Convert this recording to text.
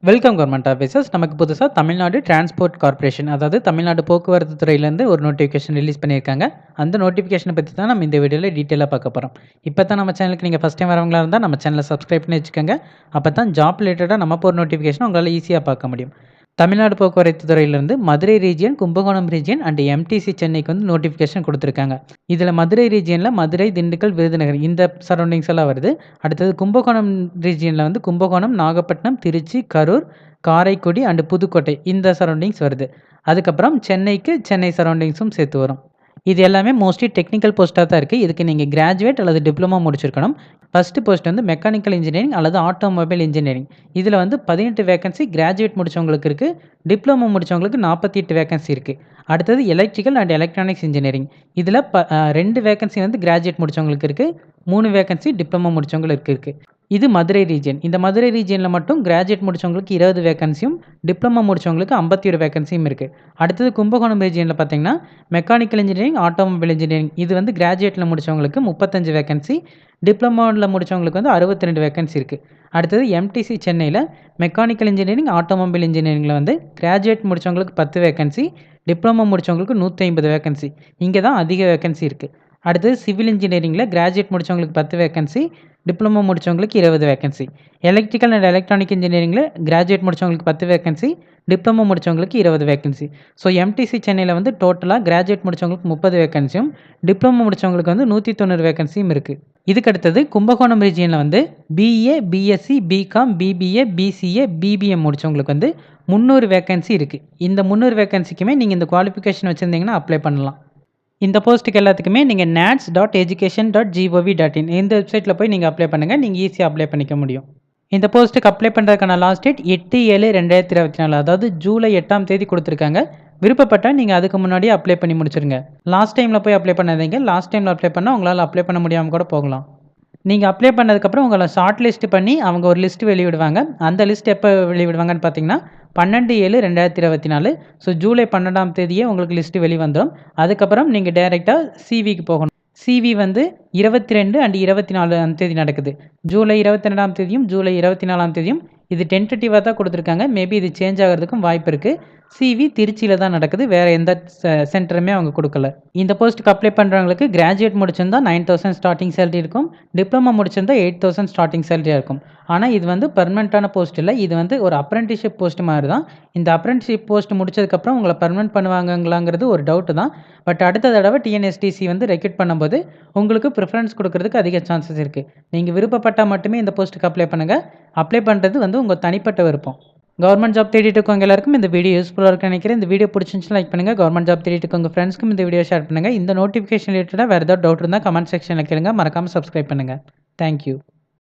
Welcome government officers. நமக்கு புதுசாக Tamil Nadu transport corporation, அதாவது தமிழ்நாடு போக்குவரத்து துறையிலேருந்து ஒரு நோட்டிஃபிகேஷன் ரிலீஸ் பண்ணியிருக்காங்க. அந்த நோட்டிஃபிகேஷனை பற்றி தான் நம்ம இந்த வீடியோவில் டீட்டெயிலாக பார்க்க போகிறோம். இப்போ தான் நம்ம சேனலுக்கு நீங்கள் ஃபஸ்ட் டைம் வரவங்களா இருந்தால் நம்ம சேனலை சப்ஸ்கிரைப் பண்ணி வச்சுக்கோங்க. அப்போ தான் ஜாப் ரிலேட்டடாக நம்ம போகிற நோட்டிஃபிகேஷன் உங்களால் ஈஸியாக பார்க்க முடியும். தமிழ்நாடு போக்குவரத்து துறையிலேருந்து Madurai region, Kumbakonam region and MTC சென்னைக்கு வந்து நோட்டிஃபிகேஷன் கொடுத்துருக்காங்க. இதில் மதுரை ரீஜியனில் மதுரை, திண்டுக்கல், விருதுநகர் இந்த சரௌண்டிங்ஸ் எல்லாம் வருது. அடுத்தது கும்பகோணம் ரீஜியனில் வந்து கும்பகோணம், நாகப்பட்டினம், திருச்சி, கரூர், காரைக்குடி அண்ட் புதுக்கோட்டை இந்த சரௌண்டிங்ஸ் வருது. அதுக்கப்புறம் சென்னைக்கு சென்னை சரௌண்டிங்ஸும் சேர்த்து வரும். இது எல்லாமே மோஸ்ட்லி டெக்னிக்கல் போஸ்ட்டாக தான் இருக்குது. இதுக்கு நீங்கள் கிராஜுவேட் அல்லது டிப்ளமோ முடிச்சிருக்கணும். ஃபஸ்ட்டு போஸ்ட் வந்து மெக்கானிக்கல் இன்ஜினியரிங் அல்லது ஆட்டோமொபைல் இன்ஜினியரிங். இதில் வந்து 18 வேகன்சி கிராஜுவேட் முடித்தவங்களுக்கு இருக்குது. டிப்ளமோ முடித்தவங்களுக்கு 48 வேகன்சி இருக்குது. அடுத்தது எலக்ட்ரிக்கல் அண்ட் எலக்ட்ரானிக்ஸ் இன்ஜினியரிங். இதில் 2 வேகன்சி வந்து கிராஜுவேட் முடித்தவங்களுக்கு இருக்குது. 3 வேகன்சி டிப்ளமோ முடித்தவங்களுக்கு இருக்குது. இது மதுரை ரீஜியன். இந்த மதுரை ரீஜியனில் மட்டும் கிராஜுவேட் முடித்தவங்களுக்கு 20 வேகன்சியும், டிப்ளமோ முடித்தவங்களுக்கு 51 வேகன்சியும் இருக்குது. அடுத்தது கும்பகோணம் ரீஜியனில் பார்த்தீங்கன்னா மெக்கானிக்கல் இன்ஜினியரிங், ஆட்டோமொபைல் இன்ஜினியரிங் இது வந்து கிராஜுவேட்டில் முடித்தவங்களுக்கு 35 வேகன்சி, டிப்ளமோவில் முடித்தவங்களுக்கு வந்து 62 வேகன்சி இருக்குது. அடுத்தது எம்டிசி சென்னையில் மெக்கானிக்கல் இன்ஜினியரிங், ஆட்டோமொபைல் இன்ஜினியரிங்கில் வந்து கிராஜுவேட் முடித்தவங்களுக்கு 10 வேகன்சி, டிப்ளமோ முடித்தவங்களுக்கு 150 வேகன்சி. இங்கே தான் அதிக வேகன்சி இருக்குது. அடுத்தது சிவில் இன்ஜினியரிங்கில் கிராஜுவேட் முடித்தவங்களுக்கு 10 வேகன்சி, டிப்ளமோ முடித்தவங்களுக்கு 20 வேகன்சி. எலக்ட்ரிக்கல் அண்ட் எலக்ட்ரானிக் இன்ஜினியரிங்கில் கிராஜுவேட் முடித்தவங்களுக்கு 10 வேகன்சி, டிப்ளமோ முடித்தவங்களுக்கு 20 வேகன்சி. ஸோ எம்டிசி சென்னையில் வந்து டோட்டலாக கிராஜுவேட் முடித்தவங்களுக்கு 30 வேகன்சியும், டிப்ளமோ முடித்தவங்களுக்கு வந்து 190 வேகன்சியும் இருக்குது. இதுக்கு அடுத்தது கும்பகோணம் ரீஜியனில் வந்து BA, BSc, BCom, BBA, BCA, BBM முடித்தவங்களுக்கு வந்து 300 வேகன்சி இருக்குது. இந்த 300 வேகன்சிக்குமே நீங்கள் இந்த குவாலிஃபிகேஷன் வச்சுருந்தீங்கன்னா அப்ளை பண்ணலாம். இந்த போஸ்ட்டுக்கு எல்லாத்துக்குமே நீங்கள் nats.education.gov.in இந்த வெப்சைட்டில் போய் நீங்கள் அப்ளை பண்ணுங்கள். நீங்கள் ஈஸியாக அப்ளை பண்ணிக்க முடியும். இந்த போஸ்ட்டுக்கு அப்ளை பண்ணுறதுக்கான லாஸ்ட் டேட் 8/7/2024, அதாவது ஜூலை 8ஆம் தேதி கொடுத்துருக்காங்க. விருப்பப்பட்டால் நீங்கள் அதுக்கு முன்னாடியே அப்ளை பண்ணி முடிச்சிருங்க. லாஸ்ட் டைமில் போய் அப்ளை பண்ணாதீங்க. லாஸ்ட் டைமில் அப்ளை பண்ணால் உங்களால் அப்ளை பண்ண முடியாமல் கூட போகலாம். நீங்கள் அப்ளை பண்ணதுக்கப்புறம் உங்களை ஷார்ட் லிஸ்ட் பண்ணி அவங்க ஒரு லிஸ்ட் வெளியிடுவாங்க. அந்த லிஸ்ட் எப்போ வெளியிடுவாங்கன்னு பார்த்தீங்கன்னா 12/7/2024. ஸோ ஜூலை 12ஆம் தேதியே உங்களுக்கு லிஸ்ட்டு வெளிவந்துடும். அதுக்கப்புறம் நீங்கள் டைரெக்டாக சிவிக்கு போகணும். சிவி வந்து 22 அண்ட் 24ஆம் தேதி நடக்குது. ஜூலை 22ஆம் தேதியும் ஜூலை 24ஆம் தேதியும் இது டென்டேட்டிவாக தான் கொடுத்துருக்காங்க. மேபி இது சேஞ்ச் ஆகிறதுக்கும் வாய்ப்பு இருக்குது. சிவி திருச்சியில் தான் நடக்குது. வேறு எந்த சென்டருமே அவங்க கொடுக்கல. இந்த போஸ்ட்டுக்கு அப்ளை பண்ணுறவங்களுக்கு கிராஜுவேட் முடிச்சிருந்தா 9,000 ஸ்டார்டிங் சேலரி இருக்கும். டிப்ளமோ முடிச்சிருந்தா 8,000 ஸ்டார்டிங் சேலரியாக இருக்கும். ஆனால் இது வந்து பர்மனெண்ட்டான போஸ்ட் இல்லை. இது வந்து ஒரு அப்ரெண்டிஸ்ஷிப் போஸ்ட் மாதிரி தான். இந்த அப்ரெண்டிஸ்ஷிப் போஸ்ட் முடிச்சதுக்கப்புறம் உங்களை பர்மனெண்ட் பண்ணுவாங்கங்களாங்கிறது ஒரு டவுட்டு தான். பட் அடுத்த தடவை டிஎன்எஸ்டிசி வந்து ரெக்ரூட் பண்ணும்போது உங்களுக்கு ப்ரிஃபரன்ஸ் கொடுக்கறதுக்கு அதிக சான்சஸ் இருக்குது. நீங்கள் விருப்பப்பட்டால் மட்டுமே இந்த போஸ்ட்டுக்கு அப்ளை பண்ணுங்கள். அப்ளை பண்ணுறது வந்து உங்கள் தனிப்பட்ட விருப்பம். கவர்மெண்ட் ஜாப் தேடிட்டு இருக்கவங்க எல்லாருக்கும் இந்த வீடியோ யூஸ்ஃபுல்லாக இருக்குன்னு நினைக்கிறேன். இந்த வீடியோ பிடிச்சிருந்துச்சுன்னா லைக் பண்ணுங்கள். கவர்மெண்ட் ஜாப் தேடிட்டு இருக்கவங்க ஃப்ரெண்ட்ஸ்க்கும் இந்த வீடியோ ஷேர் பண்ணுங்கள். இந்த நோட்டிஃபிகேஷன் ரிலேட்டடாக வேறு ஏதாவது டவுட் இருந்தால் கமெண்ட் செக்ஷனில் கேளுங்க. மறக்காமல் சப்ஸ்கிரைப் பண்ணுங்கள். தேங்க்யூ.